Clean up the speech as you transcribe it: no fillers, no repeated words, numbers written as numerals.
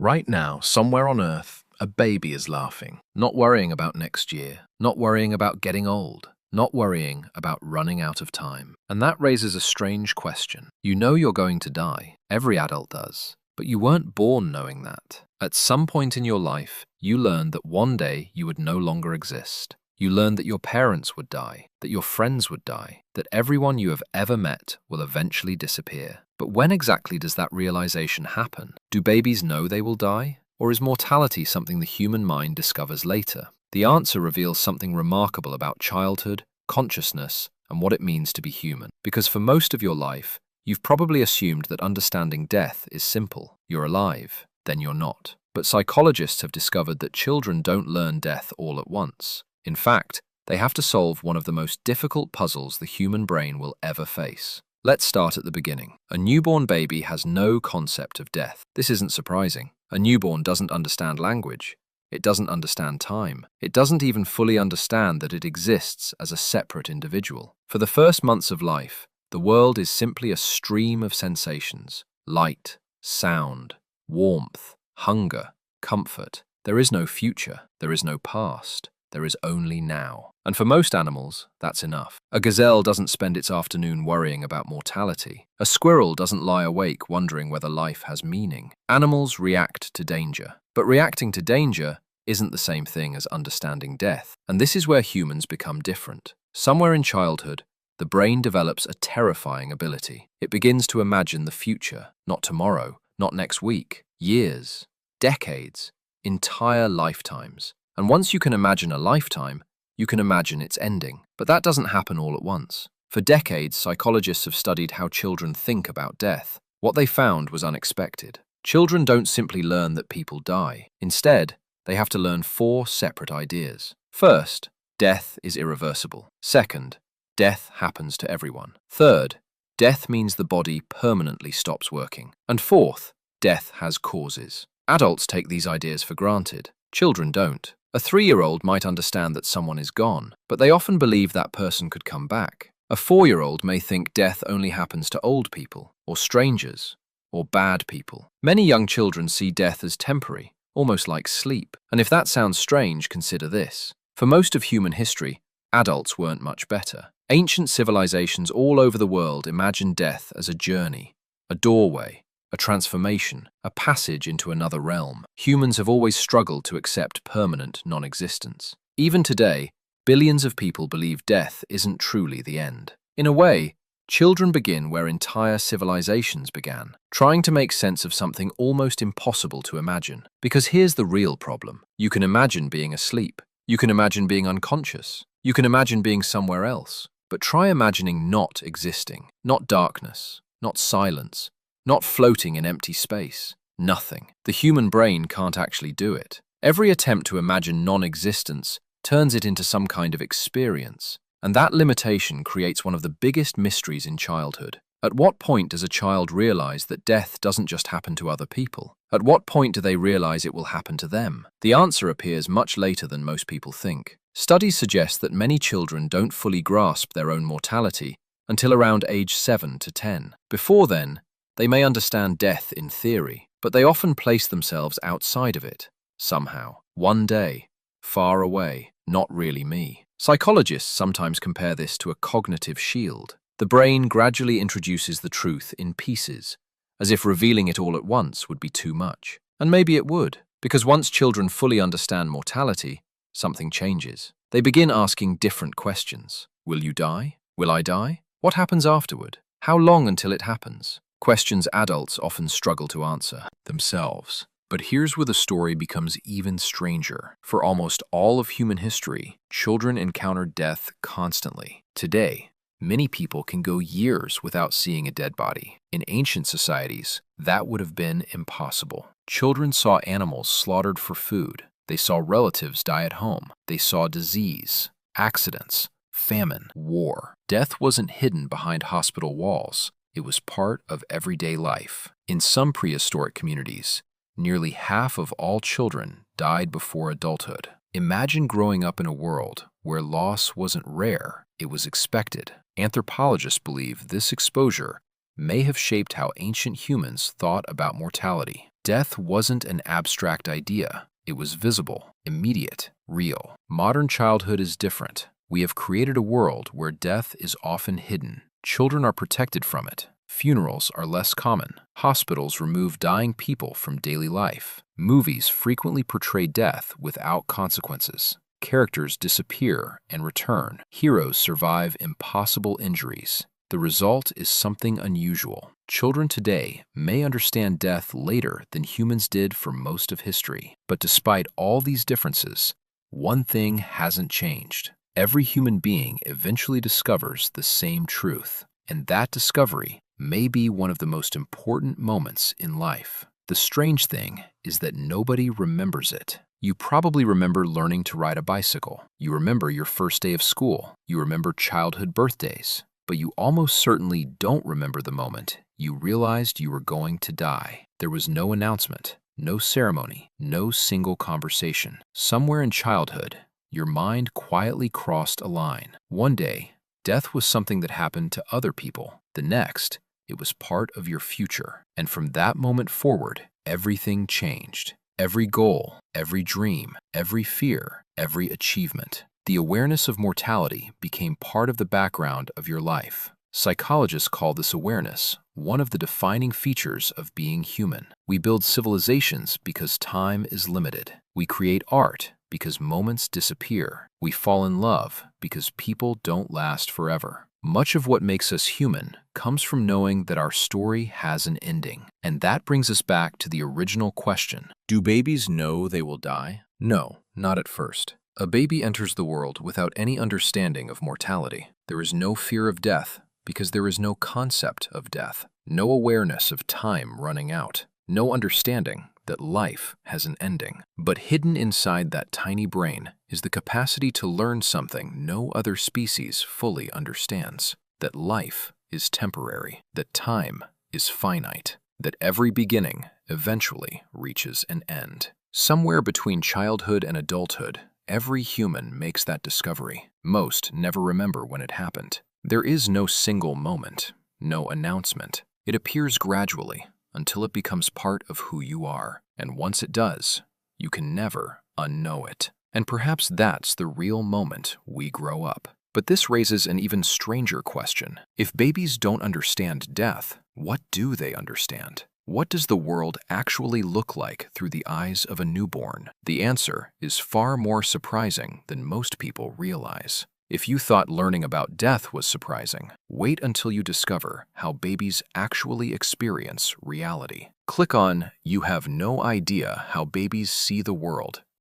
Right now, somewhere on Earth, a baby is laughing, not worrying about next year, not worrying about getting old, not worrying about running out of time. And that raises a strange question. You know you're going to die. Every adult does. But you weren't born knowing that. At some point in your life, you learned that one day you would no longer exist. You learned that your parents would die, that your friends would die, that everyone you have ever met will eventually disappear. But when exactly does that realization happen? Do babies know they will die? Or is mortality something the human mind discovers later? The answer reveals something remarkable about childhood, consciousness, and what it means to be human. Because for most of your life, you've probably assumed that understanding death is simple. You're alive, then you're not. But psychologists have discovered that children don't learn death all at once. In fact, they have to solve one of the most difficult puzzles the human brain will ever face. Let's start at the beginning. A newborn baby has no concept of death. This isn't surprising. A newborn doesn't understand language. It doesn't understand time. It doesn't even fully understand that it exists as a separate individual. For the first months of life, the world is simply a stream of sensations: light, sound, warmth, hunger, comfort. There is no future. There is no past. There is only now. And for most animals, that's enough. A gazelle doesn't spend its afternoon worrying about mortality. A squirrel doesn't lie awake wondering whether life has meaning. Animals react to danger. But reacting to danger isn't the same thing as understanding death. And this is where humans become different. Somewhere in childhood, the brain develops a terrifying ability. It begins to imagine the future, not tomorrow, not next week, years, decades, entire lifetimes. And once you can imagine a lifetime, you can imagine its ending. But that doesn't happen all at once. For decades, psychologists have studied how children think about death. What they found was unexpected. Children don't simply learn that people die. Instead, they have to learn 4 separate ideas. First, death is irreversible. Second, death happens to everyone. Third, death means the body permanently stops working. And fourth, death has causes. Adults take these ideas for granted. Children don't. A 3-year-old might understand that someone is gone, but they often believe that person could come back. A 4-year-old may think death only happens to old people, or strangers, or bad people. Many young children see death as temporary, almost like sleep. And if that sounds strange, consider this. For most of human history, adults weren't much better. Ancient civilizations all over the world imagined death as a journey, a doorway, a transformation, a passage into another realm. Humans have always struggled to accept permanent non-existence. Even today, billions of people believe death isn't truly the end. In a way, children begin where entire civilizations began, trying to make sense of something almost impossible to imagine. Because here's the real problem. You can imagine being asleep. You can imagine being unconscious. You can imagine being somewhere else. But try imagining not existing, not darkness, not silence, not floating in empty space. Nothing. The human brain can't actually do it. Every attempt to imagine non-existence turns it into some kind of experience. And that limitation creates one of the biggest mysteries in childhood. At what point does a child realize that death doesn't just happen to other people? At what point do they realize it will happen to them? The answer appears much later than most people think. Studies suggest that many children don't fully grasp their own mortality until around age 7 to 10. Before then, they may understand death in theory, but they often place themselves outside of it, somehow. One day, far away, not really me. Psychologists sometimes compare this to a cognitive shield. The brain gradually introduces the truth in pieces, as if revealing it all at once would be too much. And maybe it would, because once children fully understand mortality, something changes. They begin asking different questions. Will you die? Will I die? What happens afterward? How long until it happens? Questions adults often struggle to answer themselves. But here's where the story becomes even stranger. For almost all of human history, children encountered death constantly. Today, many people can go years without seeing a dead body. In ancient societies, that would have been impossible. Children saw animals slaughtered for food. They saw relatives die at home. They saw disease, accidents, famine, war. Death wasn't hidden behind hospital walls. It was part of everyday life. In some prehistoric communities, nearly half of all children died before adulthood. Imagine growing up in a world where loss wasn't rare, it was expected. Anthropologists believe this exposure may have shaped how ancient humans thought about mortality. Death wasn't an abstract idea. It was visible, immediate, real. Modern childhood is different. We have created a world where death is often hidden. Children are protected from it. Funerals are less common. Hospitals remove dying people from daily life. Movies frequently portray death without consequences. Characters disappear and return. Heroes survive impossible injuries. The result is something unusual. Children today may understand death later than humans did for most of history. But despite all these differences, one thing hasn't changed. Every human being eventually discovers the same truth, and that discovery may be one of the most important moments in life. The strange thing is that nobody remembers it. You probably remember learning to ride a bicycle. You remember your first day of school. You remember childhood birthdays. But you almost certainly don't remember the moment you realized you were going to die. There was no announcement, no ceremony, no single conversation. Somewhere in childhood, your mind quietly crossed a line. One day, death was something that happened to other people. The next, it was part of your future. And from that moment forward, everything changed. Every goal, every dream, every fear, every achievement. The awareness of mortality became part of the background of your life. Psychologists call this awareness one of the defining features of being human. We build civilizations because time is limited. We create art because moments disappear. We fall in love because people don't last forever. Much of what makes us human comes from knowing that our story has an ending. And that brings us back to the original question. Do babies know they will die? No, not at first. A baby enters the world without any understanding of mortality. There is no fear of death because there is no concept of death, no awareness of time running out, no understanding that life has an ending. But hidden inside that tiny brain is the capacity to learn something no other species fully understands, that life is temporary, that time is finite, that every beginning eventually reaches an end. Somewhere between childhood and adulthood, every human makes that discovery. Most never remember when it happened. There is no single moment, no announcement. It appears gradually until it becomes part of who you are. And once it does, you can never unknow it. And perhaps that's the real moment we grow up. But this raises an even stranger question. If babies don't understand death, what do they understand? What does the world actually look like through the eyes of a newborn? The answer is far more surprising than most people realize. If you thought learning about death was surprising, wait until you discover how babies actually experience reality. Click on "You have no idea how babies see the world"